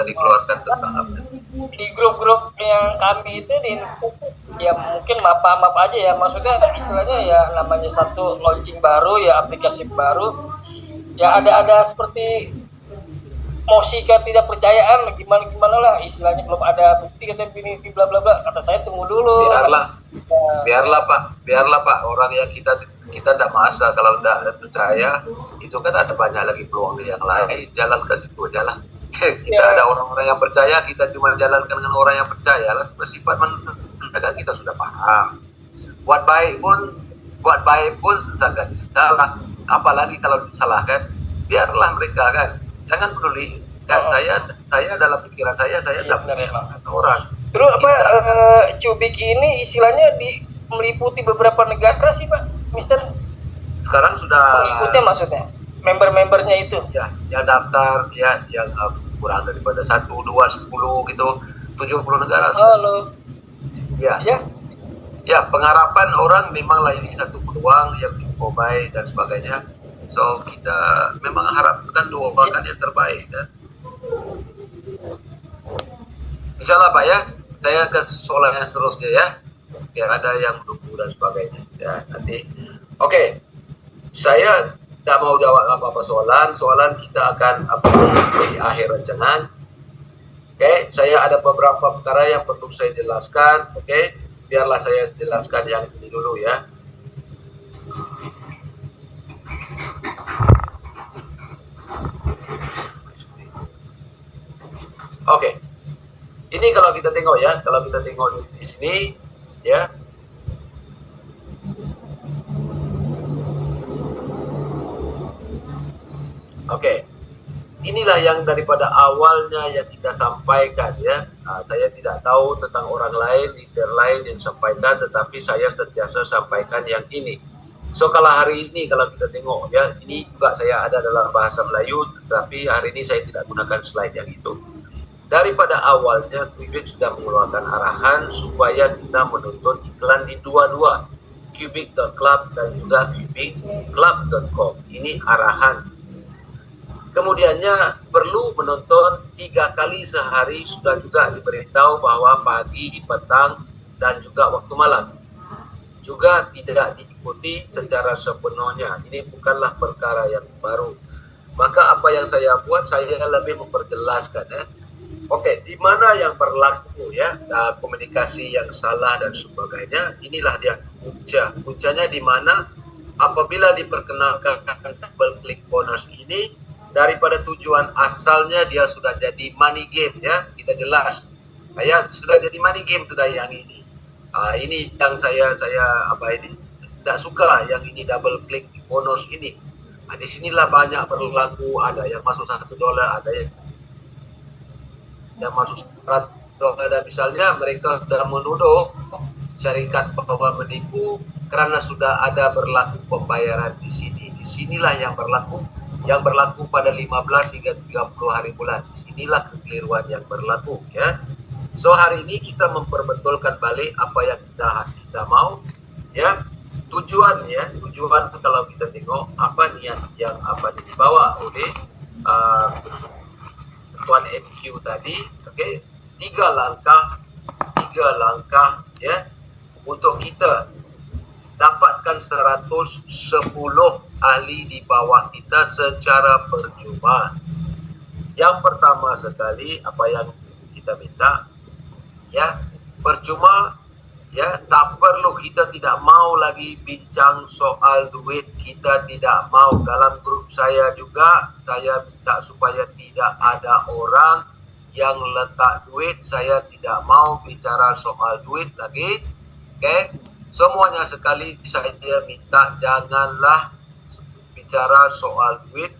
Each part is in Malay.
sudah dikeluarkan tentang apa? Di grup-grup yang kami itu ya mungkin maaf aja ya, maksudnya istilahnya ya namanya satu launching baru ya, aplikasi baru ya, ada seperti mosi ketidakpercayaan gimana lah istilahnya, belum ada bukti katanya ini bla bla bla, kata saya tunggu dulu. Biarlah Pak, orang yang kita tidak masa kalau tidak percaya, itu kan ada banyak lagi peluang yang lain, jalan ke situ aja lah. Kita ada orang-orang yang percaya, kita cuma jalankan dengan orang yang percaya lah, bersifat mendadak kita sudah paham. Buat baik pun sangat salah, apalagi kalau disalahkan, biarlah mereka kan, jangan peduli kan. Saya dalam pikiran saya tidak menyalahkan orang. Terus Cubik ini istilahnya meliputi beberapa negara sih Pak, Mister? Sekarang sudah mengikutnya, maksudnya member-membernya itu ya, yang daftar ya, yang kurang daripada 1, 2, 10 gitu, 70 negara. Halo. Ya, pengharapan orang memanglah ini satu peluang yang cukup baik dan sebagainya. So kita memang harapkan doakan yang terbaik kan. Insyaallah Pak ya, saya ke soal yang seterusnya ya. Ya ada yang menunggu dan sebagainya ya nanti. Oke. Saya tidak mau jawab apa-apa soalan kita akan di akhir rancangan. Oke, saya ada beberapa perkara yang perlu saya jelaskan. Oke, biarlah saya jelaskan yang ini dulu ya. Oke. Ini kalau kita tengok ya, di sini ya. Oke. Inilah yang daripada awalnya yang kita sampaikan ya. Saya tidak tahu tentang orang lain, leader lain yang sampaikan, tetapi saya sentiasa sampaikan yang ini. So kalau hari ini kalau kita tengok ya, ini juga saya ada dalam bahasa Melayu, tetapi hari ini saya tidak gunakan slide yang itu. Daripada awalnya Qubic sudah mengeluarkan arahan supaya kita menonton iklan di dua-dua, Qubic.club dan juga QubicClub.com. Ini arahan. Kemudiannya perlu menonton 3 kali sehari, sudah juga diberitahu bahwa pagi, petang, dan juga waktu malam. Juga tidak diikuti secara sepenuhnya. Ini bukanlah perkara yang baru. Maka apa yang saya buat, saya lebih memperjelaskan ya. Oke, di mana yang berlaku ya, komunikasi yang salah dan sebagainya, inilah dia punca. Puncanya di mana apabila diperkenalkan double click bonus ini, daripada tujuan asalnya dia sudah jadi money game ya, kita jelas. Ya, sudah jadi money game sudah yang ini. Ini yang saya tidak suka yang ini double click bonus ini. Di sinilah banyak berlaku, ada yang masuk $1, ada yang masuk $100. Dan misalnya mereka sudah menuduh syarikat bahwa menipu karena sudah ada berlaku pembayaran di sini. Di sinilah yang berlaku pada 15 hingga 30 hari bulan. Disinilah kekeliruan yang berlaku ya. So hari ini kita memperbetulkan balik apa yang kita mau ya. Tujuan kalau kita tengok apa niat yang dibawa oleh Tuan MQ tadi, oke, 3 langkah ya untuk kita dapatkan 110 ahli di bawah kita secara percuma. Yang pertama sekali apa yang kita minta ya, percuma ya, tak perlu, kita tidak mau lagi bincang soal duit, kita tidak mau. Dalam grup saya juga saya minta supaya tidak ada orang yang letak duit. Saya tidak mau bicara soal duit lagi. Oke, semuanya sekali saya minta janganlah bicara soal duit.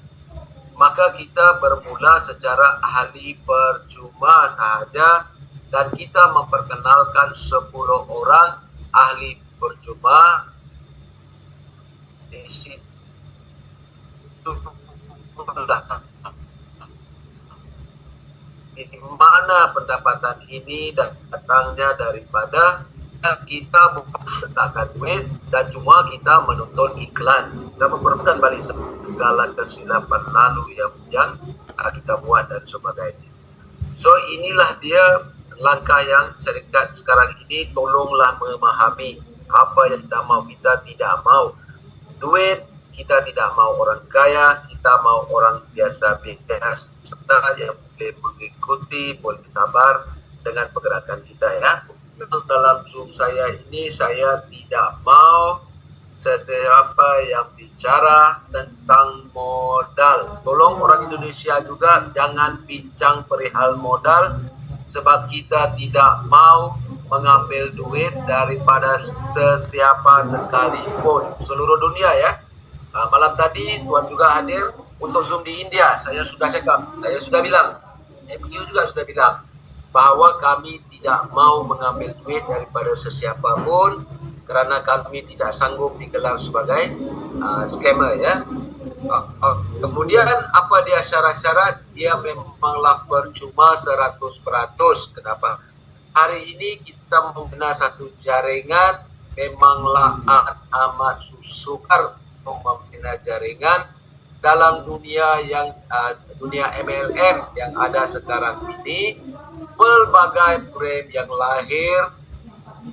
Maka kita bermula secara ahli percuma sahaja, dan kita memperkenalkan 10 orang ahli percuma di situ. Di mana pendapatan ini datangnya daripada kita bukan letakkan duit dan cuma kita menonton iklan. Kita memperlukan balik segala kesilapan lalu yang kita buat dan sebagainya. So inilah dia langkah yang syarikat sekarang ini, tolonglah memahami apa yang kita mau. Kita tidak mau duit, kita tidak mau orang kaya, kita mau orang biasa-biasa yang boleh mengikuti, boleh sabar dengan pergerakan kita ya. Dalam Zoom saya ini, saya tidak mau sesiapa yang bicara tentang modal. Tolong orang Indonesia juga jangan bincang perihal modal, sebab kita tidak mau mengambil duit daripada sesiapa sekalipun seluruh dunia ya. Malam tadi Tuan juga hadir untuk Zoom di India. Saya sudah cakap, saya sudah bilang, MQ juga sudah bilang bahawa kami tidak mau mengambil duit daripada sesiapa pun, kerana kami tidak sanggup digelar sebagai scammer ya. Kemudian apa dia syarat-syarat? Dia memanglah percuma 100%. Kenapa? Hari ini kita membina satu jaringan, memanglah amat sukar untuk membina jaringan dalam dunia yang dunia MLM yang ada sekarang ini. Pelbagai brand yang lahir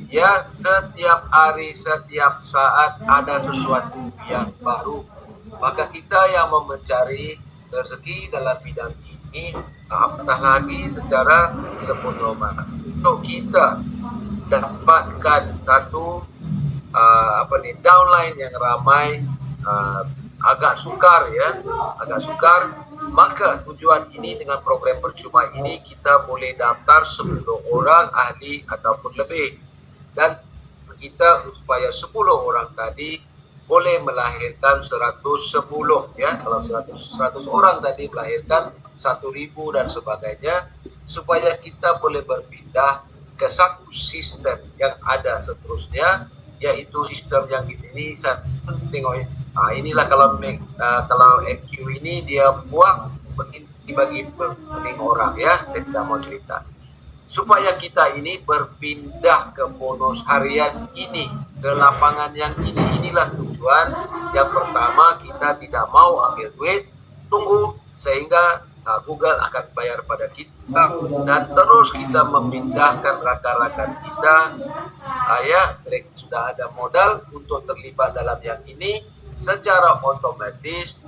ya, setiap hari, setiap saat ada sesuatu yang baru. Maka kita yang mencari rezeki dalam bidang ini, apatah lagi secara sempurna. Untuk kita dapatkan satu downline yang ramai, agak sukar ya, agak sukar. Maka tujuan ini dengan program percuma ini, kita boleh daftar 10 orang ahli ataupun lebih, dan kita supaya 10 orang tadi boleh melahirkan 110 ya. Kalau 100 orang tadi melahirkan 1.000 dan sebagainya, supaya kita boleh berpindah ke satu sistem yang ada seterusnya, yaitu sistem yang ini saya tengok. Inilah kalau MQ ini dia buat bagi pening orang ya. Saya tidak mau cerita. Supaya kita ini berpindah ke bonus harian ini, ke lapangan yang ini. Inilah tujuan. Yang pertama, kita tidak mau ambil duit, tunggu sehingga Google akan bayar pada kita, dan terus kita memindahkan rakan-rakan kita mereka sudah ada modal untuk terlibat dalam yang ini. Secara otomatis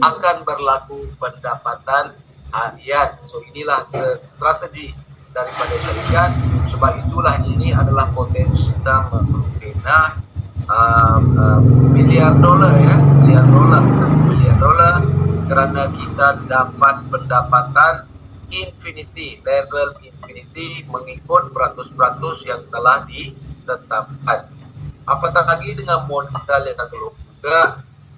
akan berlaku pendapatan harian. So inilah strategi daripada syarikat. Sebab itulah ini adalah potensi kita membina miliar dolar ya, miliar dolar, kerana kita dapat pendapatan level infinity mengikut peratus-peratus yang telah ditetapkan. Apatah lagi dengan modal yang kedua,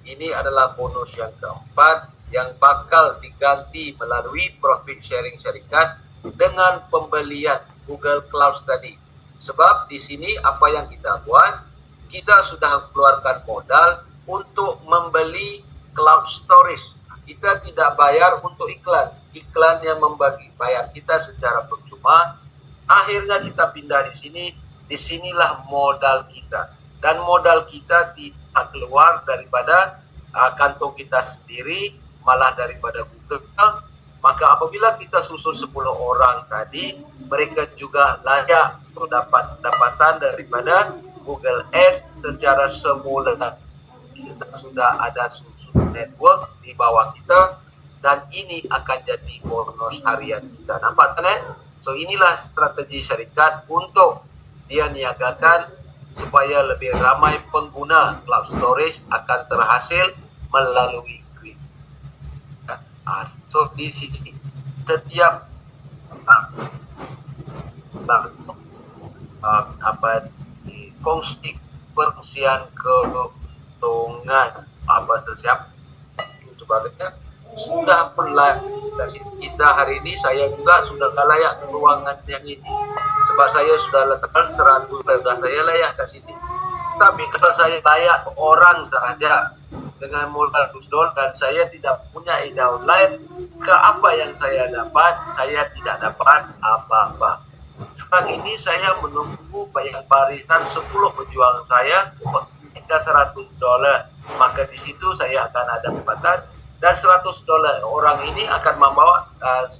ini adalah bonus yang keempat yang bakal diganti melalui profit sharing syarikat dengan pembelian Google Cloud tadi. Sebab di sini apa yang kita buat, kita sudah keluarkan modal untuk membeli cloud storage. Kita tidak bayar untuk iklan yang bayar kita secara percuma. Akhirnya kita pindah di sini. Disinilah modal kita, dan modal kita tidak keluar daripada kantong kita sendiri, malah daripada Google. Maka apabila kita susun 10 orang tadi, mereka juga layak untuk dapat pendapatan daripada Google Ads secara semula. Kita sudah ada susun network di bawah kita, dan ini akan jadi bonus harian kita. Nampak tak? So inilah strategi syarikat untuk dia niagakan supaya lebih ramai pengguna cloud storage akan terhasil melalui grid. So di sini setiap kongsi perkongsian keuntungan sesiap sebagainya sudah berlaku. Kita hari ini, saya juga sudah layak di ruangan yang ini, sebab saya sudah letakkan 100, sudah saya layak ke sini. Tapi kalau saya layak orang saja dengan modal $100 dan saya tidak punya ide lain, ke apa yang saya dapat? Saya tidak dapat apa-apa. Sekarang ini saya menunggu bayar barisan 10 pejuang saya hingga $100, maka di situ saya akan ada pendapatan. dan $100 orang ini akan membawa 10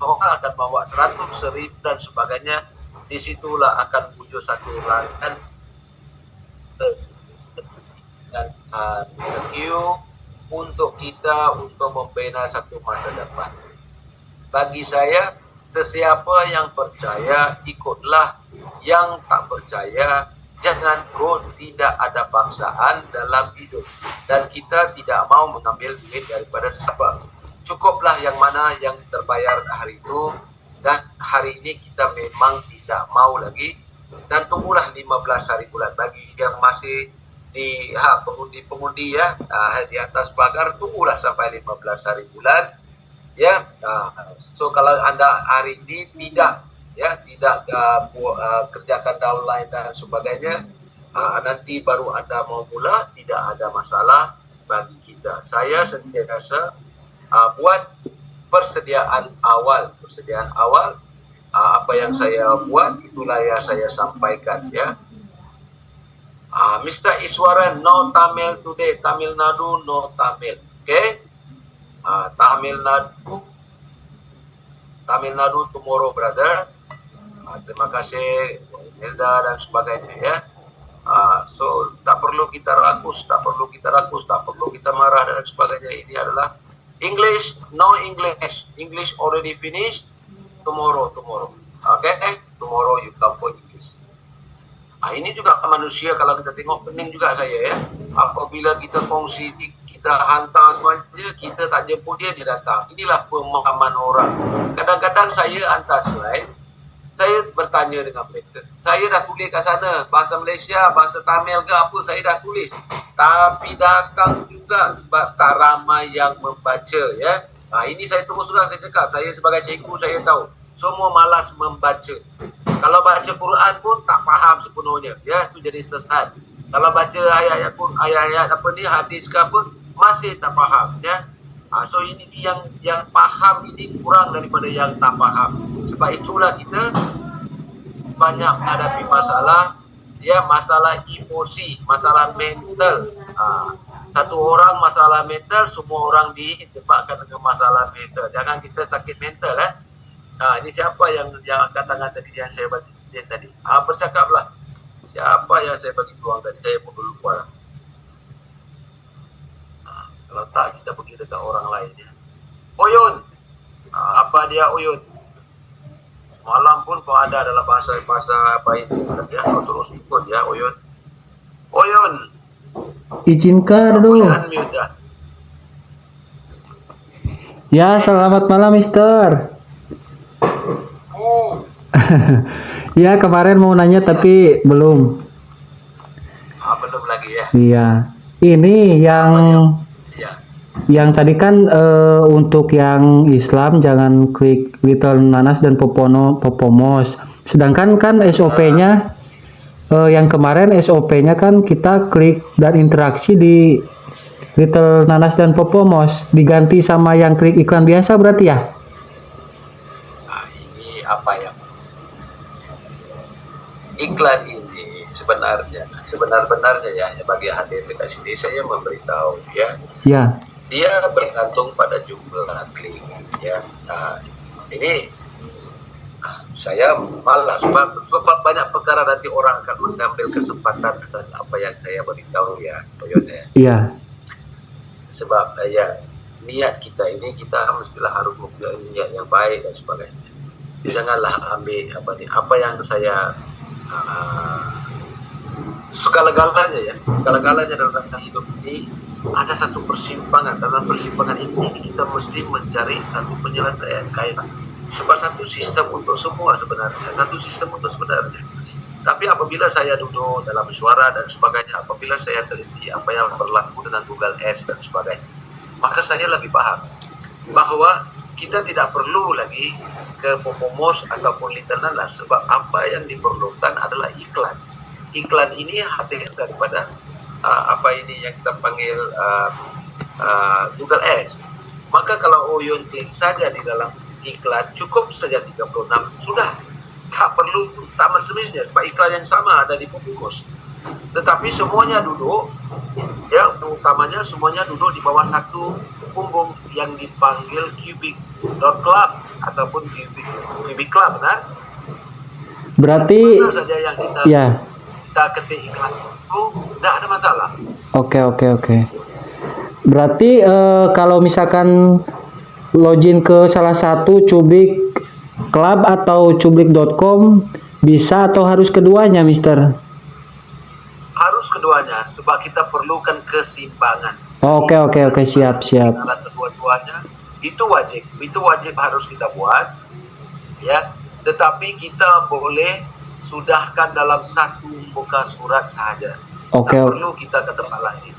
orang akan membawa 100, 1000 dan sebagainya. Disitulah akan muncul satu rangkaian dan Mr. Q untuk kita untuk membina satu masa depan. Bagi saya, sesiapa yang percaya ikutlah, yang tak percaya jangan go. Tidak ada paksaan dalam hidup dan kita tidak mau mengambil duit daripada siapa. Cukuplah yang mana yang terbayar hari itu, dan hari ini kita memang tidak mau lagi, dan tunggulah 15 hari bulan. Bagi yang masih di pengundi ya, di atas pagar, tunggulah sampai 15 hari bulan ya. So kalau anda hari ini tidak kerjakan downline dan sebagainya, nanti baru anda mau mula, tidak ada masalah bagi kita. Saya sentiasa buat persediaan awal. Apa yang saya buat itulah yang saya sampaikan ya. Mr. Iswaran, no Tamil today. Tamil Nadu, no Tamil. Okay? Tamil Nadu tomorrow, brother. Terima kasih, Hilda dan sebagainya ya. So tak perlu kita rakus, tak perlu kita marah dan sebagainya. Ini adalah English, no English. English already finished. Tomorrow. Okay? Tomorrow you come for English. Ini juga manusia, kalau kita tengok pening juga saya ya. Apabila kita kongsi, kita hantar semuanya, kita tak jemput dia datang. Inilah pemahaman orang. Kadang-kadang saya hantar slide, saya bertanya dengan mereka. Saya dah tulis kat sana, bahasa Malaysia, bahasa Tamil ke apa, saya dah tulis. Tapi datang juga sebab tak ramai yang membaca ya. Ini saya terus terang saya cakap, saya sebagai cikgu saya tahu. Semua malas membaca. Kalau baca Quran pun tak faham sepenuhnya, ya, itu jadi sesat. Kalau baca ayat-ayat apa ni, hadis ke apa, masih tak faham, ya. So ini yang faham ini kurang daripada yang tak faham. Sebab itulah kita banyak menghadapi masalah, ya, masalah emosi, masalah mental. Satu orang masalah mental, semua orang dijebakkan dengan masalah mental. Jangan kita sakit mental, ini siapa yang angkat tangan tadi yang saya bagi tadi? Bercakaplah. Siapa yang saya bagi peluang tadi? Saya pun dulu lupa. Kalau tak, kita pergi dekat orang lain ya. Oyun. Apa dia Oyun? Malam pun kau ada dalam bahasa apa ini ya? Kau terus ikut ya Oyun. Oyun. Izinkan dulu. Ya, selamat malam Mister. Ya, kemarin mau nanya tapi belum. Belum lagi ya. Iya. Ini yang tadi kan untuk yang Islam jangan klik Little Nanas dan Popomos. Sedangkan kan SOP-nya yang kemarin SOP-nya kan kita klik dan interaksi di Little Nanas dan Popomos, diganti sama yang klik iklan biasa berarti ya? Ini apa ya? Iklan ini sebenarnya ya, bagi hadir dekat sini saya memberitahu ya. Ya. Dia bergantung pada jumlah klik ya. Ini saya malas sebab banyak perkara nanti orang akan mengambil kesempatan atas apa yang saya beritahu ya, Iya. Sebab niat kita ini kita mestilah harus mempunyai niat yang baik dan sebagainya. Janganlah ambil apa yang saya segala-galanya dalam hidup ini ada satu persimpangan. Dalam persimpangan ini kita mesti mencari satu penyelesaian kaitan. Sebab satu sistem untuk semua sebenarnya. Tapi apabila saya duduk dalam suara dan sebagainya, apabila saya teliti apa yang berlaku dengan Google Ads dan sebagainya, maka saya lebih paham bahawa kita tidak perlu lagi ke Popomos ataupun Little Nanas, sebab apa yang diperlukan adalah iklan. Iklan ini hadir daripada yang kita panggil Google Ads. Maka kalau Oyun klik saja di dalam iklan, cukup saja 36, sudah. Tak perlu, tak semestinya, sebab iklan yang sama ada di Popomos. tetapi semuanya duduk, ya utamanya semuanya duduk di bawah satu punggung yang dipanggil cubic.club ataupun cubic club, benar? Berarti Mana saja yang ya. kita ketik iklan itu tidak ada masalah. Oke. Berarti kalau misalkan login ke salah satu Cubic Club atau cublik.com bisa atau harus keduanya, Mister? Harus keduanya, sebab kita perlukan keseimbangan. Oke, siap. Antara kedua-duanya itu wajib harus kita buat, ya. Tetapi kita boleh sudahkan dalam satu muka surat saja. Oke. Tak perlu kita ke tempat lain.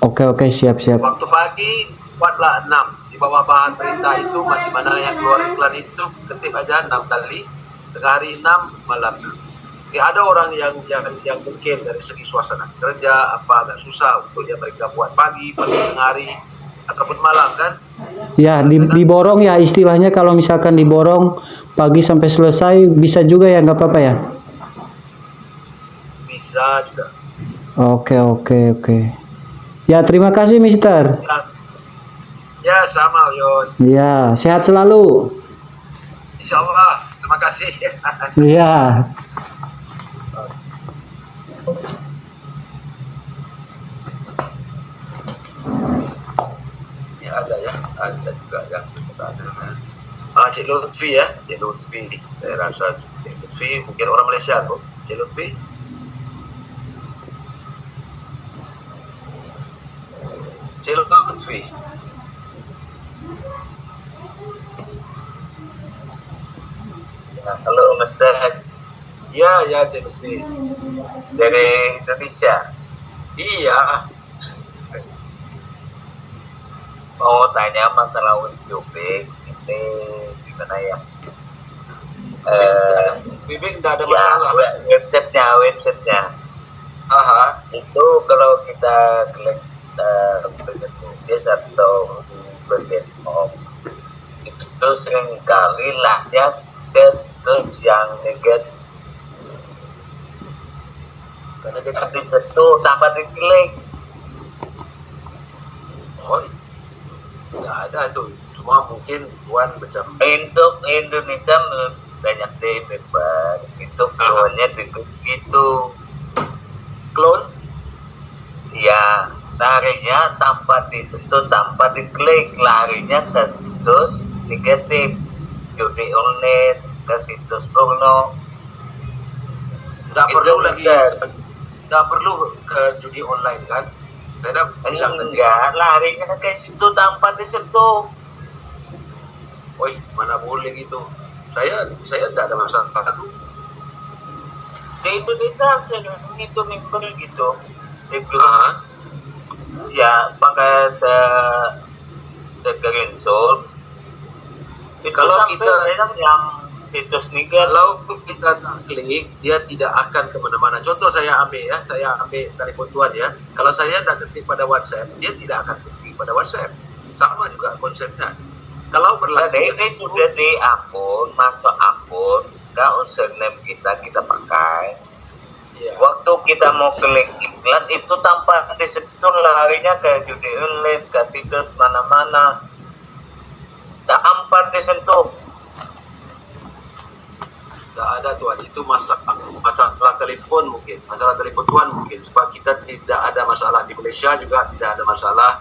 Oke, siap. Waktu pagi buatlah 6 di bawah bahan berita itu, di mana yang keluar iklan itu ketik aja 6 kali, tengah hari 6, malam 6. Ya, ada orang yang mungkin dari segi suasana kerja agak susah untuk mereka buat pagi tengah hari ataupun malam kan. Ya, diborong ya istilahnya, kalau misalkan diborong pagi sampai selesai bisa juga ya, nggak apa-apa ya? Bisa juga. Oke. Ya, terima kasih, Mister. Ya, sama Yon. Ya, sehat selalu. Insya Allah. Terima kasih. Iya. Ya, ada juga yang kita ada. Cik Lutfi ya, Cik Lutfi. Saya rasa Cik Lutfi mungkin orang Malaysia kok. Cik Lutfi. Cik Lutfi. Ya, halo Mas Dad. Ya Cik Lutfi. Dari Indonesia. Iya. Mau tanya masalah Ujubik ini gimana ya? Bibing tidak ada Ya, masalah. websitenya. Aha. Itu kalau kita klik bagian tulis atau di bagian home, itu sering kali lahnya ke yang negatif. Karena kita Tapi itu tanpa diklik. tidak ada tuh. Cuma mungkin Tuan macam Untuk Indonesia banyak deh bebas. Itu keluarnya diklik gitu. clone. Ya, larinya tanpa disentuh, tanpa diklik, larinya ke situs negatif, judi online, ke situs porno. Tidak Itu perlu lagi. bukan. Tidak perlu ke judi online kan? Saya dah bilang tadi. Enggak, larinya ke situ tanpa disentuh. Woi, mana boleh gitu. Saya tidak ada masalah tuh. Di Indonesia itu nimper gitu. Itu Ah, ya pakai screenshot. Itu Kalau sampai kita- yang situs negatif. kalau kita klik, dia tidak akan kemana-mana. Contoh saya ambil telepon Tuan ya. Kalau saya dah ketik pada WhatsApp, dia tidak akan ketik pada WhatsApp. Sama juga konsepnya. Kalau berlaku Ini sudah di akun, masuk akun, ke username kita pakai. ya. Waktu kita mau klik iklan itu tanpa disentuh, larinya ke judi online, ke situs mana-mana. Tanpa disentuh. Tidak ada Tuan, itu masalah telepon mungkin, masalah telepon Tuan mungkin. Sebab kita tidak ada masalah di Malaysia juga tidak ada masalah.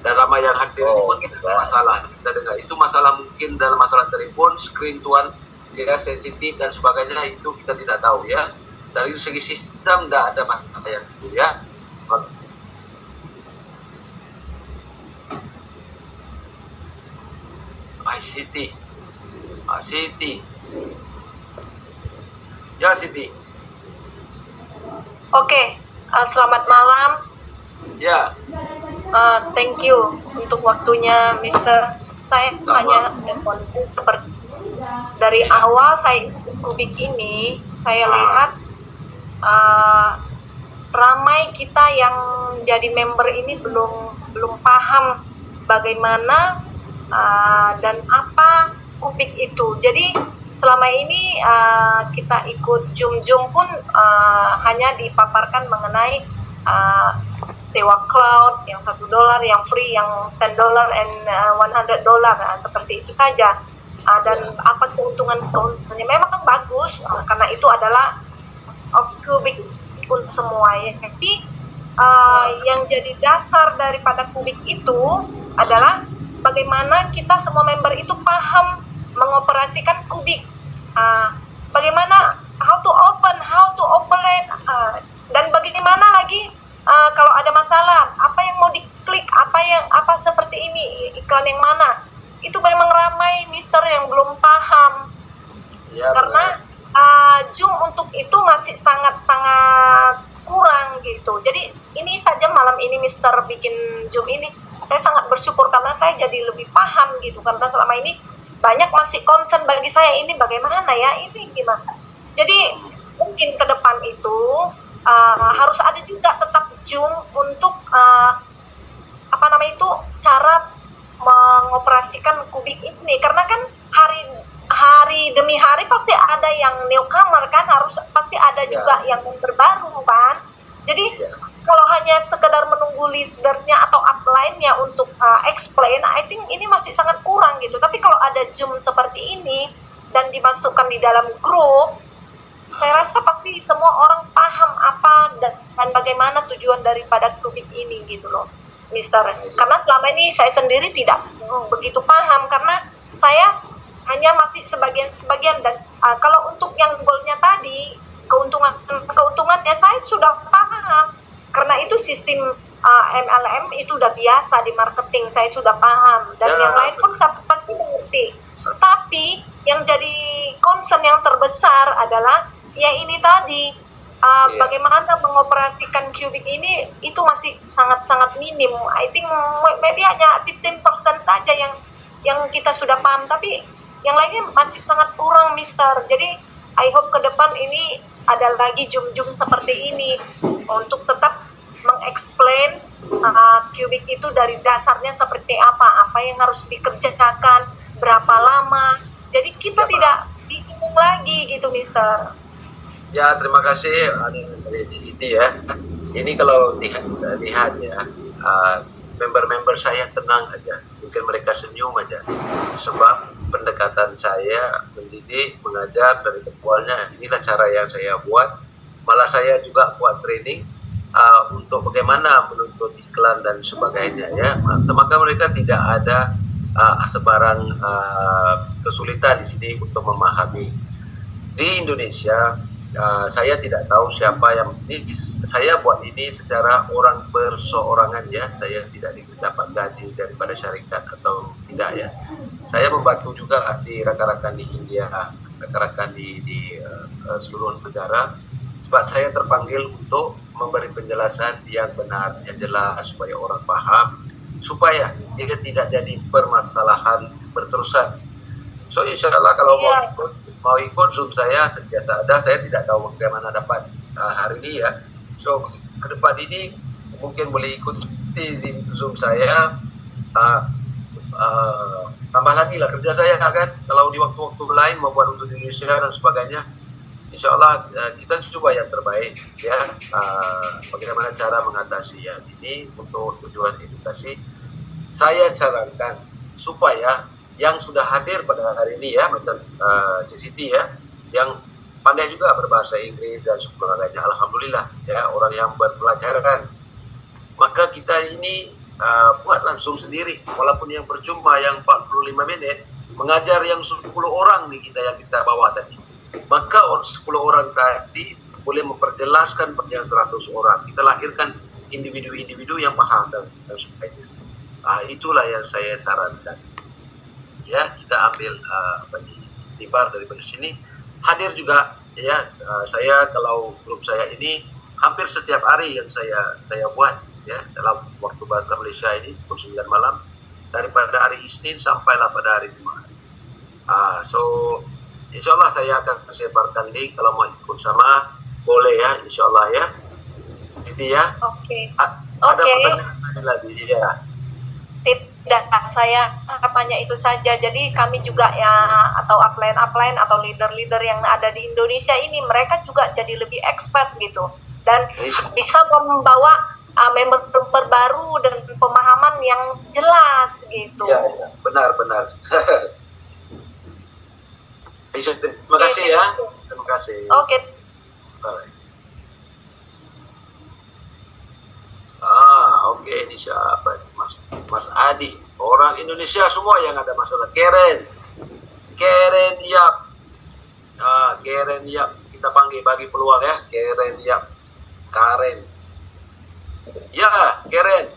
Dan ramai yang hadir ini pun kita ada masalah. Kita dengar itu masalah mungkin dalam masalah telepon, screen Tuan dia sensitif dan sebagainya, itu kita tidak tahu ya. Dari segi sistem tidak ada masalah yang itu ya. Siti. Ya Siti. Oke, selamat malam. Ya. Thank you untuk waktunya, Mister. Saya hanya telepon seperti dari awal saya Kubik ini, saya lihat ramai kita yang jadi member ini belum paham bagaimana dan apa Kubik itu. Jadi selama ini kita ikut Zoom pun hanya dipaparkan mengenai sewa cloud yang $1, yang free yang $10 and $100, seperti itu saja. Dan apa keuntungannya memang kan bagus, karena itu adalah Kubik untuk semua ya. Tapi yang jadi dasar daripada Kubik itu adalah bagaimana kita semua member itu paham mengoperasikan Kubik, bagaimana how to open, how to operate, dan bagaimana lagi kalau ada masalah, apa yang mau diklik, apa seperti ini, iklan yang mana, itu memang ramai Mister yang belum paham. Ya, karena Zoom untuk itu masih sangat-sangat kurang gitu. Jadi ini saja malam ini Mister bikin Zoom ini, saya sangat bersyukur karena saya jadi lebih paham gitu, karena selama ini banyak masih concern bagi saya, ini bagaimana ya, ini gimana. Jadi mungkin ke depan itu harus ada juga tetap Zoom untuk cara mengoperasikan Kubik ini, karena kan hari demi hari pasti ada yang newcomer kan, pasti ada juga yang terbaru kan. Jadi kalau hanya sekedar menunggu leadernya atau upline-nya untuk explain, I think ini masih sangat kurang gitu. Tapi kalau ada Zoom seperti ini dan dimasukkan di dalam grup, saya rasa pasti semua orang paham apa dan bagaimana tujuan daripada Kubik ini gitu loh, Mister. Karena selama ini saya sendiri tidak begitu paham, karena saya hanya masih sebagian dan kalau untuk yang goalnya tadi, keuntungannya saya sudah paham, karena itu sistem MLM itu udah biasa di marketing, saya sudah paham, dan yang lain pun saya pasti mengerti. Tapi yang jadi concern yang terbesar adalah ya ini tadi, bagaimana mengoperasikan Kubik ini, itu masih sangat-sangat minim. I think maybe hanya 15% saja yang kita sudah paham, tapi yang lainnya masih sangat kurang, Mister. Jadi I hope ke depan ini ada lagi Zoom seperti ini untuk tetap mengeksplain Kubik itu dari dasarnya seperti apa yang harus dikerjakan, berapa lama. Jadi kita tidak bingung lagi gitu, Mister. Ya, terima kasih dari Siti ya. Ini kalau lihat ya, member-member saya tenang aja, mungkin mereka senyum aja, sebab pendekatan saya mendidik, mengajar dari awalnya, inilah cara yang saya buat. Malah saya juga buat training untuk bagaimana menuntut iklan dan sebagainya ya. Maka mereka tidak ada sebarang kesulitan di sini untuk memahami. Di Indonesia saya tidak tahu siapa yang ini, saya buat ini secara orang perseorangan ya, saya tidak dapat gaji daripada syarikat atau tidak ya. Saya membantu juga di rekan-rekan di India, rekan-rekan di seluruh negara, sebab saya terpanggil untuk memberi penjelasan yang benar, yang jelas, supaya orang paham, supaya dia tidak jadi permasalahan berterusan. So insya Allah kalau mau ikut Zoom saya sentiasa ada. Saya tidak tahu bagaimana dapat hari ini ya. So ke depan ini mungkin boleh ikuti Zoom saya. Tambah lagi lah kerja saya kan. Kalau di waktu-waktu lain membuat untuk Indonesia dan sebagainya, insya Allah kita coba yang terbaik ya. Bagaimana cara mengatasi ya ini untuk tujuan edukasi. Saya sarankan supaya yang sudah hadir pada hari ini ya, macam CCT ya, yang pandai juga berbahasa Inggris dan sebagainya, alhamdulillah ya, orang yang berpelajaran, maka kita ini buat langsung sendiri, walaupun yang percuma yang 45 menit, mengajar yang 10 orang nih kita yang kita bawa tadi, maka 10 orang tadi boleh memperjelaskan yang 100 orang, kita lahirkan individu-individu yang paham dan sebagainya. Itulah yang saya sarankan. Ya, kita ambil tibar daripada sini. Hadir juga ya, saya kalau grup saya ini hampir setiap hari yang saya buat ya, dalam waktu bahasa Malaysia ini pukul 9 malam, daripada hari Isnin sampailah pada hari Jumat. So insya Allah saya akan sebarkan link, kalau mau ikut sama boleh ya, insya Allah ya. Gitu ya. Oke. Ada pertanyaan lagi ya. tidak saya hanya itu saja. Jadi kami juga ya, atau upline atau leader-leader yang ada di Indonesia ini, mereka juga jadi lebih expert gitu, dan bisa membawa member baru dan pemahaman yang jelas gitu. Ya, benar. Terima kasih ya. Terima kasih. Oke. Bye. Oke, ini siapa? Mas Adi. Orang Indonesia semua yang ada masalah. Karen Yap. Karen Yap. Kita panggil bagi peluang ya. Karen Yap. Karen. Ya, Karen.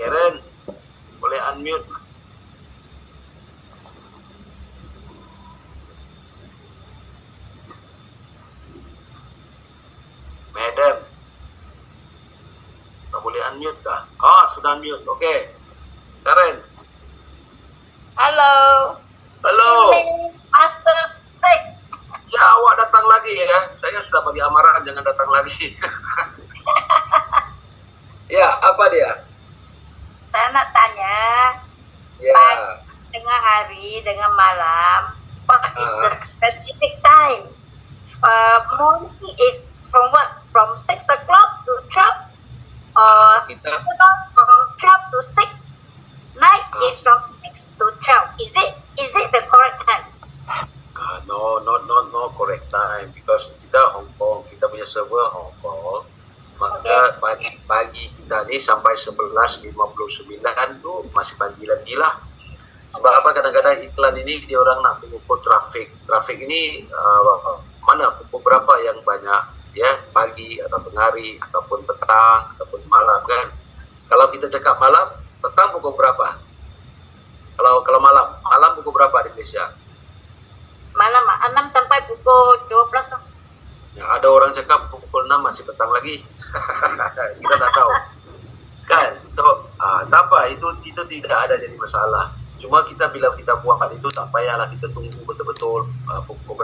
Karen, boleh unmute. Madam, tak boleh unmute kah? Sudah unmute. Oke. Karen. Halo. Halo. Master Sek. Ya, awak datang lagi ya. Saya sudah bagi amaran jangan datang lagi. Ya, apa dia? Saya nak tanya, Ya. pagi, dengan hari, dengan malam, what is the specific time? Morning is from what? From 6 o'clock to 12? Kita From 12 to 6? Night is from 6 to 12. Is it the correct time? no correct time because kita Hong Kong, kita punya server Hong Kong. Maka pagi kita ni sampai 11.59 tu masih pagi lagi lah. Sebab apa, kadang-kadang iklan ini dia orang nak mengukur trafik. Trafik ini mana pukul berapa yang banyak ya, pagi atau tengah hari ataupun petang ataupun malam kan. Kalau kita cakap malam, petang pukul berapa? Kalau malam pukul berapa di Malaysia? Malam 6 sampai pukul 12. Ya, ada orang cakap pukul 6 masih petang lagi. Kita tak tahu. Kan? So, tak apa, itu tidak ada jadi masalah. Cuma kita bila kita buat itu tak payahlah kita tunggu betul-betul pukul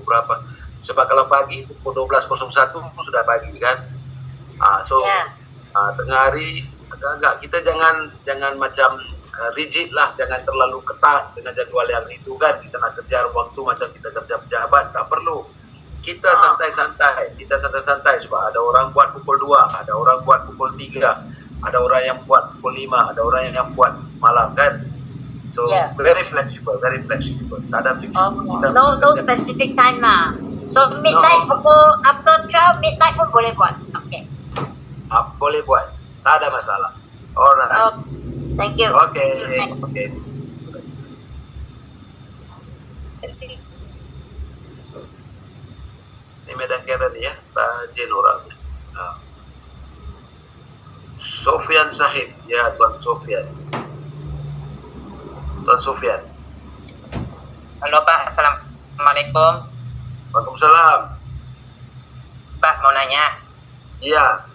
berapa. Sebab kalau pagi pukul 12.01 sudah pagi kan. Tengah hari agak kita jangan macam rigid lah, jangan terlalu ketat dengan jadual yang itu kan. Kita nak kejar waktu macam kita kerja pejabat, tak perlu. Kita santai-santai sebab ada orang buat pukul 2, ada orang buat pukul 3, ada orang yang buat pukul 5, ada orang yang buat malam kan. So very flexible. Tak ada fix. No specific time lah. So midnight pukul after 12 midnight pun boleh buat. Okay. Boleh buat. Tak ada masalah. Alright. Thank you. Okay. Ini Medan Karen ya, tajin orang. Sofian Sahib, ya Tuan Sofian. Halo Pak, Assalamualaikum. Waalaikumsalam. Pak, mau nanya. Iya.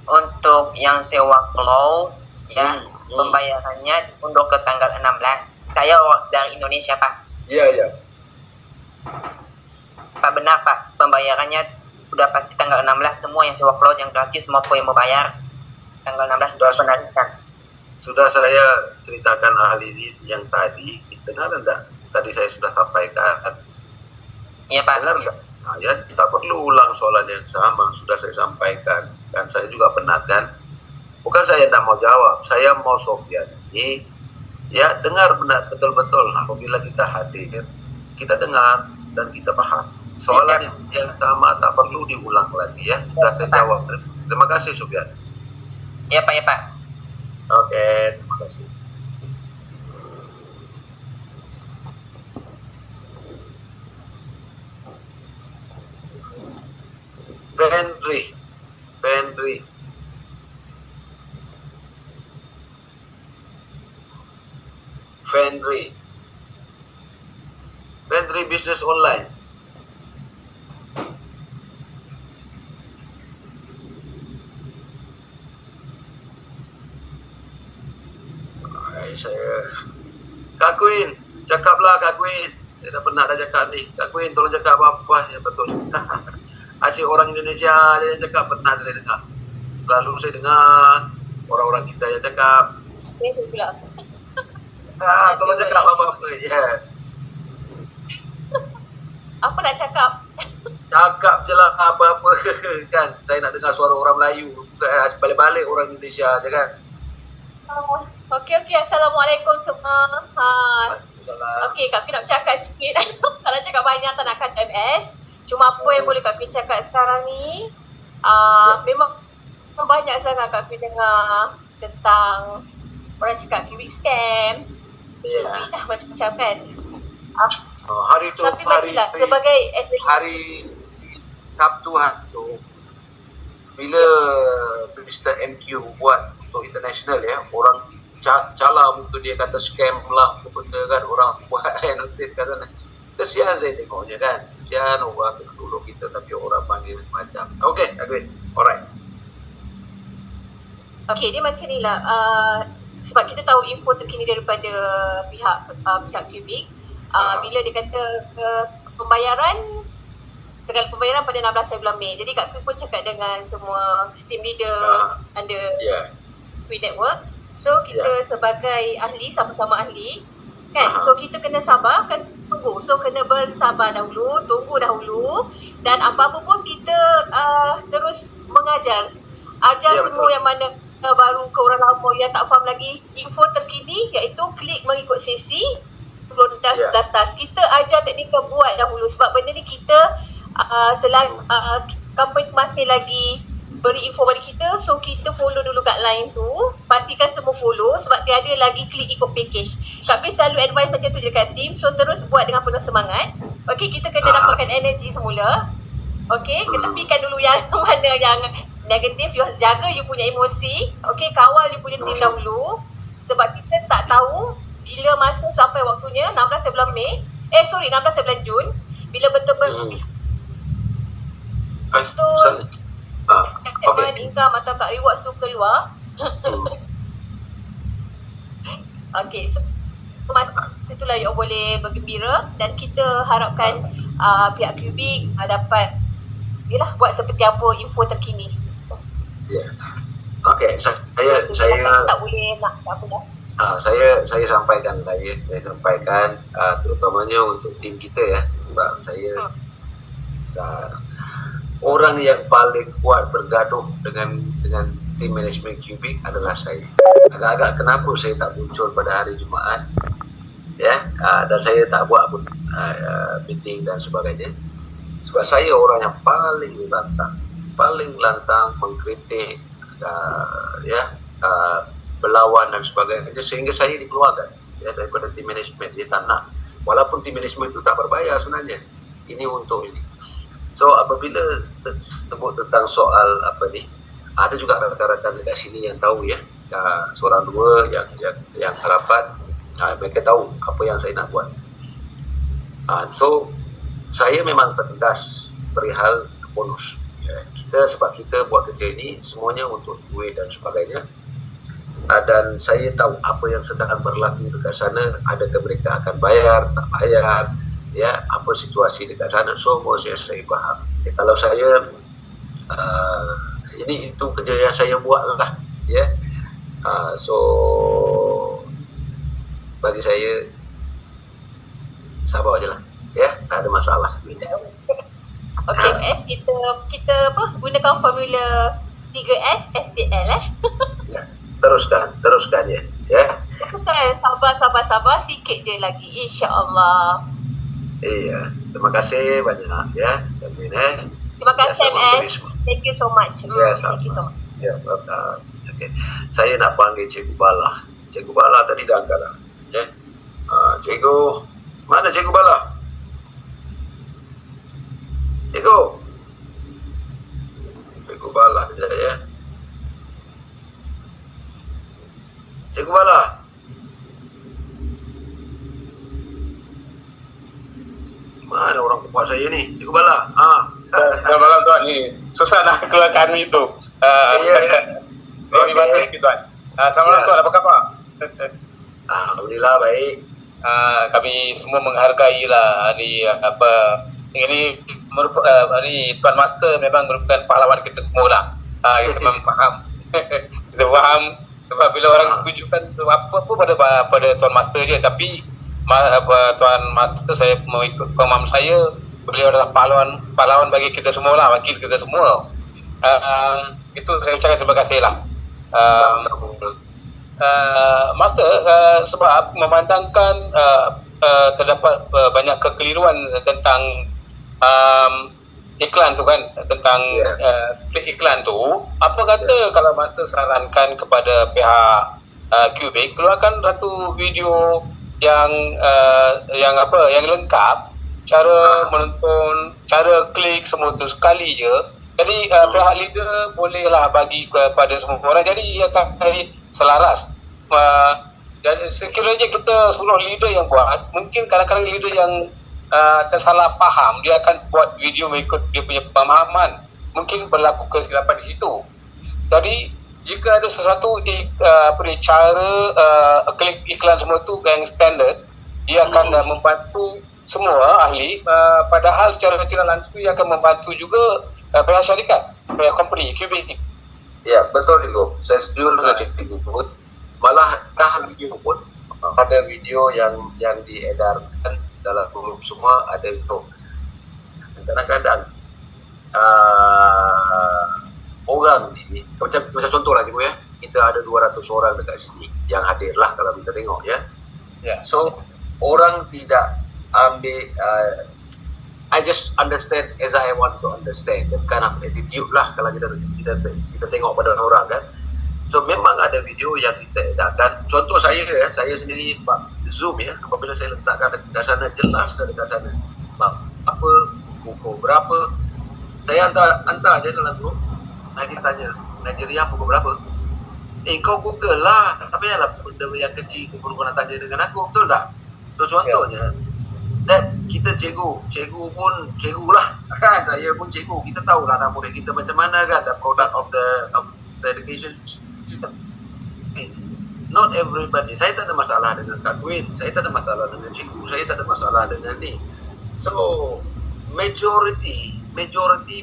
Untuk yang sewa cloud, ya, pembayarannya untuk ke tanggal 16. Saya dari Indonesia, Pak. Iya. Pak, benar Pak, pembayarannya udah pasti tanggal 16. Semua yang sewa cloud, yang gratis maupun yang mau bayar tanggal 16 sudah benar kan? Sudah saya ceritakan ahli yang tadi, dengar enggak? Tadi saya sudah sampaikan. Iya Pak. Dengar enggak? Nah, ya, tak perlu ulang soalan yang sama, sudah saya sampaikan. Dan saya juga penat kan? Bukan saya tidak mau jawab, saya mau Sofian ini ya dengar benar betul-betul. Apabila kita hadir, kita dengar dan kita paham. Soalan yang sama tak perlu diulang lagi ya. Sudah saya jawab. Terima kasih Sofian. Iya Pak. Oke, terima kasih. Vendry Business Online. Saya Kak Queen, cakaplah Kak Queen. Saya dah pernah dah cakap ni. Kak Queen tolong cakap apa-apa yang betul. Asyik orang Indonesia je yang cakap, pernah saya dengar. Selalu saya dengar orang-orang kita yang cakap. Itu pula. Tolong cakap apa-apa. Ya. Apa nak cakap? Cakap je lah apa-apa kan. Saya nak dengar suara orang Melayu. Bukan balik-balik orang Indonesia je kan. Okey. Assalamualaikum semua. Salah. Okey, Kak Pin nak cakap sikit. Kalau cakap banyak tak nak kacau MS. Cuma apa yang boleh Kak Pin cakap sekarang ni, memang banyak sangat Kak Pin dengar tentang orang cakap cubic scam. Ya. Macam-macam kan. Hari tu, Tapi macamlah sebagai hari Sabtu tu, bila Mr. MQ buat untuk international ya, orang cala muka dia kata scam lah, apa benda kan, orang buat notit kata. Kesian saya tengoknya kan. Kesian orang tu nak tolong kita tapi orang panggil macam. Okay, agree. Alright. Okay, dia macam ni lah. Sebab kita tahu info terkini daripada pihak Cubic. Bila dia kata pembayaran, segala pembayaran pada 16 bulan Mei. Jadi Kak Queen pun cakap dengan semua team leader under Queen Network. So kita sebagai ahli, sama-sama ahli kan. So kita kena sabar, kan, tunggu. So kena bersabar dahulu, tunggu dahulu. Dan apa-apa pun kita terus mengajar. Ajar semua yang mana baru ke orang lama yang tak faham lagi info terkini, iaitu klik mengikut sesi sebelum tas. Kita ajar teknikal buat dahulu. Sebab benda ni kita company masih lagi beri info pada kita, so kita follow dulu guideline tu, pastikan semua follow sebab tiada lagi klik ikut package. Kak Pin selalu advise macam tu je dekat team, so terus buat dengan penuh semangat. Okay, kita kena dapatkan energi semula. Okay, ketepikan dulu yang mana yang negatif, you jaga you punya emosi. Okay, kawal you punya team dahulu sebab kita tak tahu bila masa sampai waktunya 16 bulan Mei, 16 bulan Jun, bila betul-betul income atau kat rewards tu keluar. Okay, so masa itulah you boleh bergembira dan kita harapkan pihak Cubic dapat buat seperti apa info terkini. Okay, saya tak boleh nak apa dah. Saya sampaikan terutamanya untuk tim kita ya, sebab saya orang yang paling kuat bergaduh dengan tim manajemen Cubic adalah saya. Agak-agak kenapa saya tak muncul pada hari Jumaat ya, dan saya tak buat pun meeting dan sebagainya, sebab saya orang yang paling lantang mengkritik berlawan dan sebagainya, sehingga saya dikeluarkan daripada tim manajemen. Dia tak nak, walaupun tim manajemen itu tak berbayar sebenarnya, ini untuk ini. So apabila sebut tentang soal apa ni, ada juga rakan-rakan dekat sini yang tahu ya, seorang dua yang rapat, mereka tahu apa yang saya nak buat. So saya memang tegas perihal bonus. Sebab kita buat kerja ini semuanya untuk duit dan sebagainya. Dan saya tahu apa yang sedang berlaku dekat sana, adakah mereka akan bayar, tak bayar, ya, apa situasi dekat sana, semua saya faham. Kalau saya itu kerja yang saya buat lah ya. So bagi saya sabar je lah ya, tak ada masalah sebenarnya. Okay, MS kita gunakan formula 3S STL ya. Teruskan ya. Sabar sikit je lagi, insya-Allah. Iya, terima kasih banyak ya. Terima kasih MS. Thank you so much. Thank you so much. Ya, okay. Saya nak panggil Cikgu Bala. Cikgu Bala tadi dah angkat dah. Ya. Cikgu, mana Cikgu Bala? Cikgu Bala sekejap ya. Cikgu Bala. Mana orang kuat saya ni? Cikgu Bala. Selamat malam tuan, ni susah nak keluarkan itu. Ya. Lebih bahasa sikit tuan. Selamat malam tuan, apa khabar? Alhamdulillah baik. kami semua menghargai lah ni apa ini ini Tuan Master memang merupakan pahlawan kita semua lah. Kita memang faham. Kita faham sebab bila orang tunjukkan apa pun pada Tuan Master je, tapi Tuan Master saya mengikut pemahaman saya, beliau adalah pahlawan bagi kita semua lah, bagi kita semua. Itu saya ucapkan terima kasih lah. Master, sebab memandangkan terdapat banyak kekeliruan tentang iklan tu kan, tentang klik iklan tu, apa kata kalau Master sarankan kepada pihak Cubic keluarkan satu video yang lengkap, cara menonton, cara klik semua tu sekali je. Jadi pihak leader bolehlah bagi kepada semua orang, jadi ia akan jadi selaras. Dan sekiranya kita suruh leader yang buat, mungkin kadang-kadang leader yang tersalah faham, dia akan buat video mengikut dia punya pemahaman, mungkin berlaku kesilapan di situ. Jadi jika ada sesuatu cara klik iklan semua tu yang standard, dia akan membantu semua ahli, padahal secara tidak langsung ia akan membantu juga pihak syarikat, pihak company Cubic. Ya, betul Digo. Saya setuju dengan Digo pun. Malah video pun ada video yang diedarkan dalam grup semua, ada itu. Kadang-kadang orang ni, macam contoh lah Digo ya, kita ada 200 orang dekat sini yang hadir lah kalau kita tengok ya. So orang tidak ambil I just understand as I want to understand, that kind of attitude lah kalau kita tengok pada orang kan. So memang ada video yang kita edarkan. Contoh saya sendiri Zoom ya, apabila saya letakkan dekat sana, jelas dekat sana apa pukul berapa. Saya hantar je dalam grup, nanti tanya Nigeria pukul berapa. Kau Google lah, tak payahlah benda yang kecil kau nak tanya dengan aku, betul tak? So contohnya dan kita cikgu pun cikgu lah kan, saya pun cikgu, kita tahu lah anak murid kita macam mana kan, the product of the education system. Not everybody, saya tak ada masalah dengan Kak Queen, saya tak ada masalah dengan cikgu, saya tak ada masalah dengan ni. So majority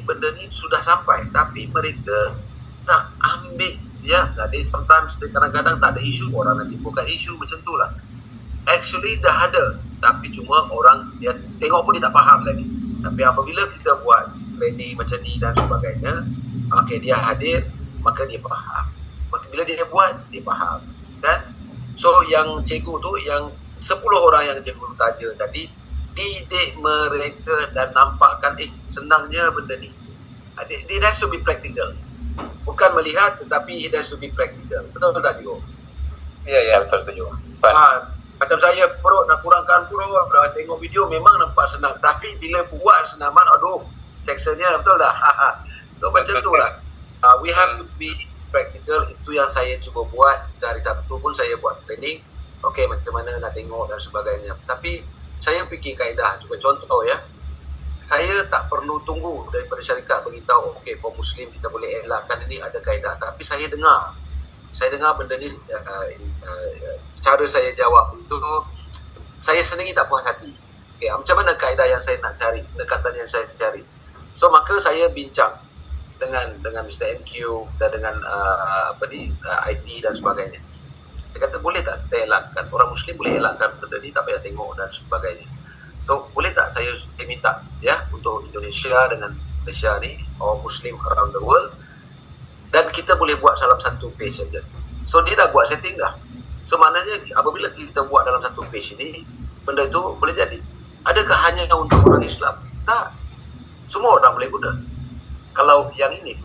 benda ni sudah sampai, tapi mereka nak ambil ya. Jadi sometimes kadang-kadang tak ada isu, orang nanti bukan isu macam tu lah. Actually dah ada, tapi cuma orang dia tengok pun dia tak faham lagi. Tapi apabila kita buat training macam ni dan sebagainya, okay, dia hadir, maka dia faham. Maka bila dia buat, dia faham kan. So yang cikgu tu, yang 10 orang yang cikgu tanya tadi, didik mereka dan nampakkan senangnya benda ni. It has to be practical. Bukan melihat, tetapi it has to be practical. Betul tak Digo? Ya, betul setuju. Macam saya perut nak kurangkan perut, tengok video memang nampak senang, tapi bila buat senaman, aduh, sectionnya, betul tak? So macam tu lah. We have to be practical. Itu yang saya cuba buat. Hari Sabtu pun saya buat training, okay, macam mana nak tengok dan sebagainya. Tapi saya fikir kaedah juga. Contoh ya, saya tak perlu tunggu daripada syarikat beritahu, okay, kaum Muslim kita boleh elakkan ini, ada kaedah. Tapi saya dengar benda ni, cara saya jawab itu, saya sendiri tak puas hati. Okay, macam mana kaedah yang saya nak cari, pendekatan yang saya cari. So maka saya bincang dengan Mr. MQ dan dengan IT dan sebagainya. Saya kata, boleh tak kita elakkan, orang Muslim boleh elakkan benda ni, tak payah tengok dan sebagainya. So boleh tak saya minta ya, untuk Indonesia dengan Malaysia ni, orang Muslim around the world, dan kita boleh buat dalam satu page saja. So dia dah buat setting dah. So maknanya apabila kita buat dalam satu page ini, benda itu boleh jadi. Adakah hanya untuk orang Islam? Tak. Semua orang boleh guna. Kalau yang ini,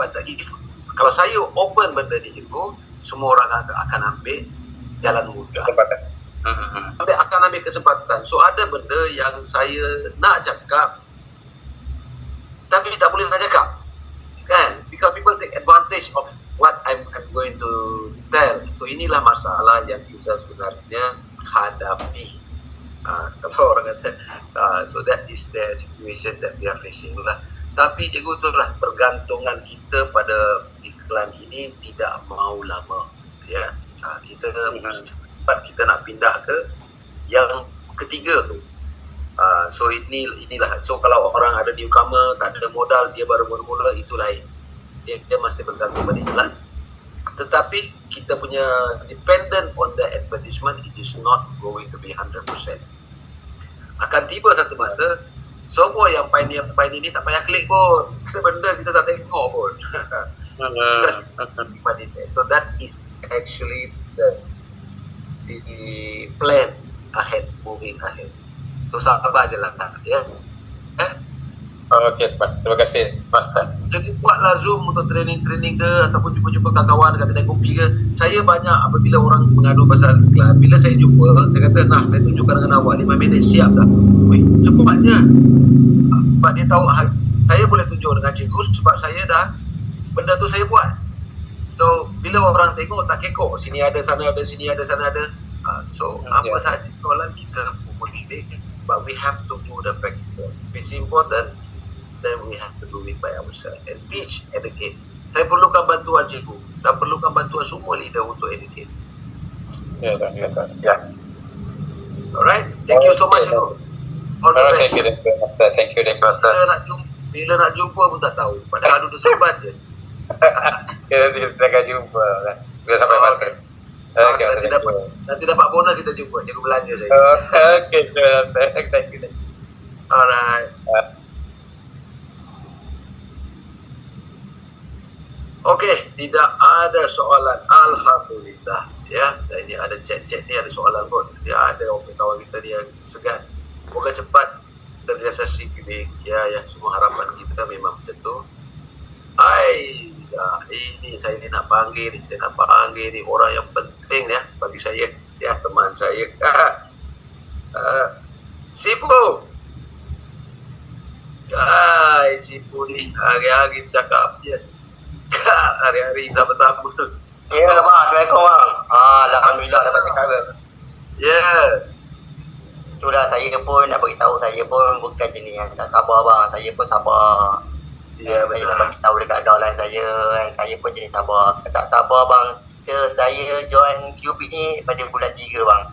kalau saya open benda ni itu, semua orang akan ambil jalan mudah. Akan ambil kesempatan. So ada benda yang saya nak cakap, tapi tak boleh nak cakap. Kan? Because people take advantage of what I'm going to tell. So inilah masalah yang kita sebenarnya hadapi. Kalau orang kata, so that is the situation that we are facing lah. Tapi cikgu, itulah pergantungan kita pada iklan ini tidak mau lama. Ya, kita nak pindah ke yang ketiga tu. So inilah. So kalau orang ada newcomer, tak ada modal, dia baru mula itu lain. Dia masih bergantung pada iklan. Tetapi kita punya dependent on the advertisement, it is not going to be 100%. Akan tiba satu masa, semua yang pioneer ni tak payah klik pun. Benda kita tak tengok pun. So that is actually the plan ahead, moving ahead. So sabar je lah, ya. Okey, terima kasih Master. Jadi buatlah Zoom untuk training-training ke, ataupun jumpa-jumpa kawan kat kedai kopi ke. Saya banyak apabila orang mengadu pasal iklan, bila saya jumpa, saya kata, nah saya tunjukkan dengan awak 5 minit siap dah. Wih, cepatnya. Sebab dia tahu saya boleh tunjuk dengan cikgu sebab saya dah benda tu saya buat. So bila orang tengok tak kekok, sini ada, sana ada, sini ada, sana ada. So apa sahaja soalan kita boleh, but we have to do the practical. If it's important, then we have to do it by ourselves and teach, educate. Saya perlukan bantuan cikgu dan perlukan bantuan semua leader untuk educate. Ya. Alright, thank you so much. All the best. Thank you, Master. Bila nak jumpa pun tak tahu. Padahal duduk sebat je. Kita akan jumpa bila sampai Master. Nanti dapat bonus kita jumpa. Cikgu belanja saya. Okay, thank you. Alright. Okey, tidak ada soalan. Alhamdulillah. Ya, dan ini ada chat-chat ni, ada soalan pun. Dia ada kawan kita ni yang segan. Moga cepat terrealisasi Kubik. Ya, semua harapan kita memang macam tu. Ini saya ni nak panggil ni. Saya nak panggil ni orang yang penting ya bagi saya. Ya, teman saya. Sifu. Sifu ni hari-hari cakap je. Hari-hari sama-sama. Ya, bang. Assalamualaikum, bang. Alhamdulillah dapat cakap. Ya. Itulah saya pun nak beritahu, saya pun bukan jenis yang tak sabar, bang. Saya pun sabar. Ya, Saya betul. nak beritahu dekat downline saya, saya pun jenis sabar. Tak sabar, bang. Saya join Kubik ni pada bulan 3, bang.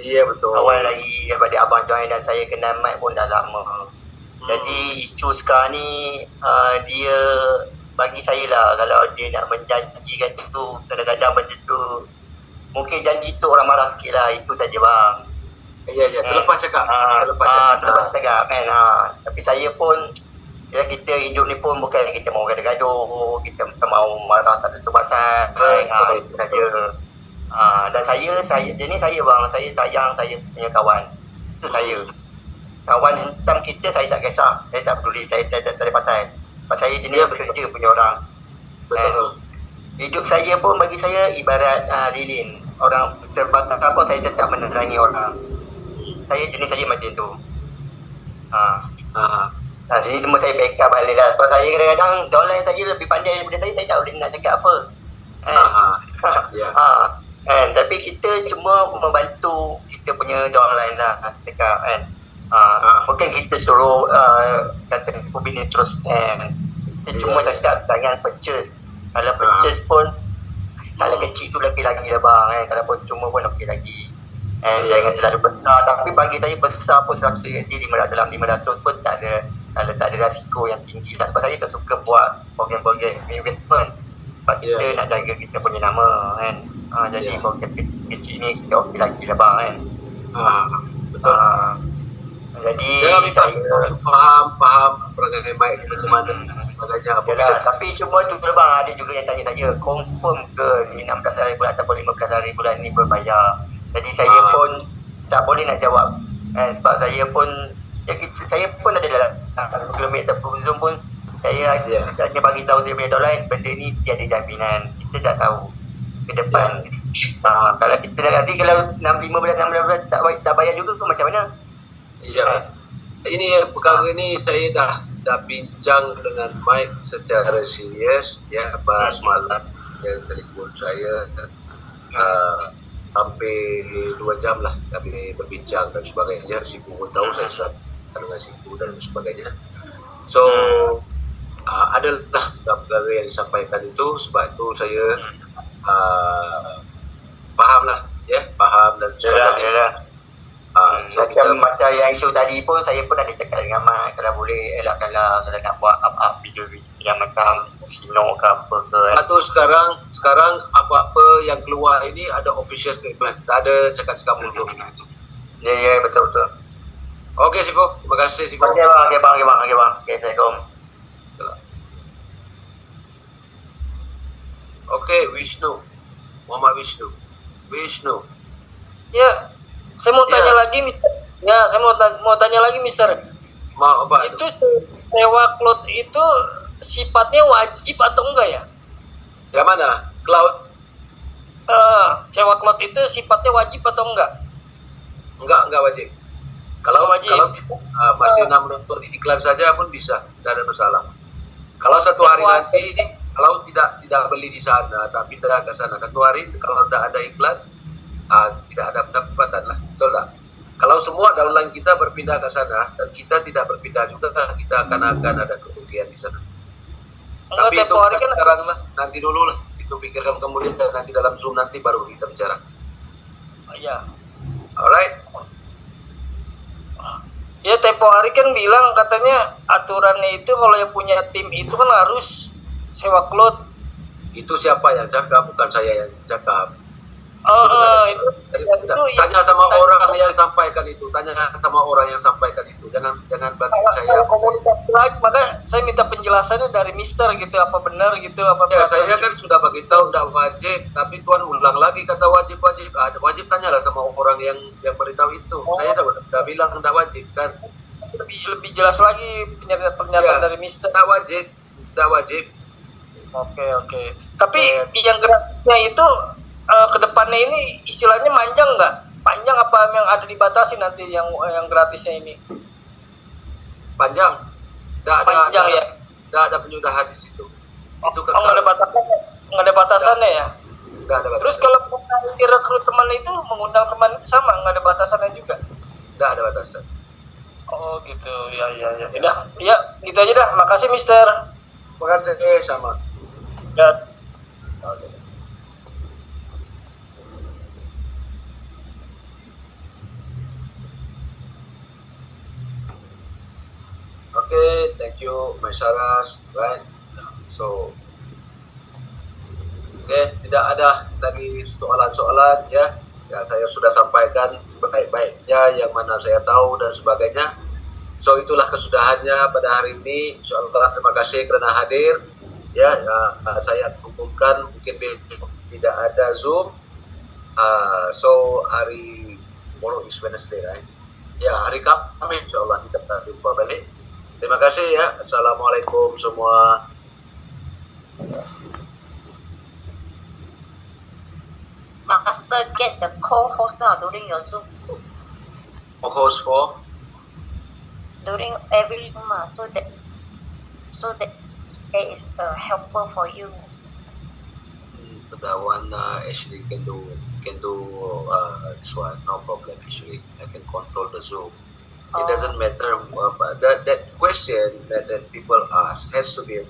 Ya, betul. Awal lagi daripada abang join dan saya kenal Mike pun dah lama. Jadi isu sekarang ni dia bagi saya lah, kalau dia nak menjanjikan tu, kadang-kadang benda tu mungkin janji tu orang marah sikit lah, itu saja, bang. Ya, terlepas cakap. Terlepas cakap kan. Tapi saya pun, ya, kita hidup ni pun bukan kita mau gaduh-gaduh, kita mau marah tak tentu pasal. Itu saja. Dan saya jenis saya, bang, saya sayang saya punya kawan. Itu saya. Kawan hentam kita saya tak kisah, saya tak peduli, saya tak ada pasal. Sebab saya jenis bekerja punya orang. Betul. Hidup saya pun bagi saya ibarat lilin. Orang terbatas apa, saya tetap menerangi orang. Saya jenis saya macam tu. Jadi semua saya backup balik lah. Sebab saya kadang-kadang downline saya lebih pandai daripada saya tak boleh nak cakap apa. Tapi kita cuma membantu kita punya downline lah cakap kan. Bukan kita suruh kata Kubik ni terus stand. Kita cuma cakap jangan purchase. Kalau purchase pun, kalau kecil tu lagi lah bang. Kalau pun cuma pun okey lagi. Jangan terlalu besar. Tapi bagi saya besar pun 100 USD, dalam 500 pun tak ada risiko yang tinggi lah. Sebab saya tak suka buat program-program investment. Sebab kita nak jaga kita punya nama kan. Jadi program kecil ni kita okey lagi lah bang kan. Betul. Jadi saya faham perangai baik macam mana sebagainya apa. Tapi cuma tu bang, ada juga yang tanya saya, confirm ke ni 16 hari bulan ataupun 15 hari bulan ni berbayar. Jadi saya pun tak boleh nak jawab. Sebab saya pun saya pun ada dalam kilometer Zoom pun saya hanya bagi tahu dia punya downline, benda ni tiada jaminan. Kita tak tahu ke depan. Kalau kita nanti kalau 15 tak bayar juga tu macam mana? Ya. Ini perkara ni saya dah bincang dengan Mike secara serius ya, bahas malam dia telefon saya hampir 2 jam lah kami berbincang dan sebagainya. Sipu pun tahu saya serahkan dengan Sipu dan sebagainya. So adalah perkara yang disampaikan itu, sebab itu saya faham lah ya, faham dan sebagainya. So, Macam yang isu tadi pun saya pun ada cakap dengan Mat, kalau boleh elak-elak kalau nak buat up video yang macam Sino ke apa ke. Atau sekarang apa-apa yang keluar ini ada official statement, tak ada cakap-cakap mulut. Ya betul. Okey Sipo, terima kasih Sipo. Okey bang. Okey, Assalamualaikum. Okey, Vishnu. Muhammad Vishnu. Ya, saya mau Ya. tanya lagi, Mister. Ya, saya mau tanya lagi, Mister. Mau apa Itu sewa cloud itu sifatnya wajib atau enggak ya? Yang mana? Cloud? Sewa cloud itu sifatnya wajib atau enggak? Enggak wajib. Kalau Wajib. kalau masih nak menonton iklan saja pun bisa, tidak ada masalah. Kalau satu hari nanti ini, kalau tidak beli di sana, tak pindah ke sana satu hari, kalau tidak ada iklan, tidak ada pendapatan lah, betul tak? Kalau semua downline kita berpindah ke sana dan kita tidak berpindah juga, kita akan ada kerugian di sana. Tapi itu tempo hari bukan kan sekarang lah, nanti dulu lah. Itu pikirkan kemudian dan nanti dalam Zoom nanti baru kita bicara. ya. Alright? Ya, tempo hari kan bilang katanya aturannya itu kalau yang punya tim itu kan harus sewa cloud. Itu siapa yang cakap, bukan saya yang cakap. Itu Tanya sama orang yang sampaikan itu. Jangan bagi saya. komunikasi lagi, maka saya minta penjelasannya dari Mister gitu, apa benar gitu, apa Ya, saya kan sudah bagi tahu tidak wajib, tapi Tuan ulang lagi kata wajib. Wajib tanyalah sama orang yang beritahu itu. Saya dah bilang tidak wajib kan. lebih jelas lagi pernyataan Ya, dari Mister. Tidak wajib. Oke. Tapi yang gratisnya itu ke depannya ini istilahnya panjang nggak? Panjang apa yang ada dibatasi nanti yang gratisnya ini? Panjang. Panjang ya? Tidak ada penyudahan di situ. Itu Nggak ada batasannya? Nggak ada batasannya ya? Tidak ada batasan. Terus kalau nanti rekrut teman itu mengundang teman itu sama, nggak ada batasannya juga? Tidak ada batasan. Oh gitu, ya. Udah, ya gitu aja dah. Makasih Mister. Terima kasih sama. Ya. Okay, thank you, Maisharas. Right. So, tidak ada lagi soalan-soalan ya. Ya, saya sudah sampaikan sebaik-baiknya yang mana saya tahu dan sebagainya. So, itulah kesudahannya pada hari ini. Insyaallah, terima kasih kerana hadir. Ya, saya umumkan mungkin tidak ada Zoom. So, hari tomorrow is Wednesday, right? Ya, hari Kamis insyaallah kita jumpa balik. Terima kasih ya. Assalamualaikum semua. Master, get the co-host now during your Zoom, Host for during every Zoom, so that there is a helper for you. that one actually can do this one, no problem. Actually, I can control the Zoom. It doesn't matter. But that question that people ask has to be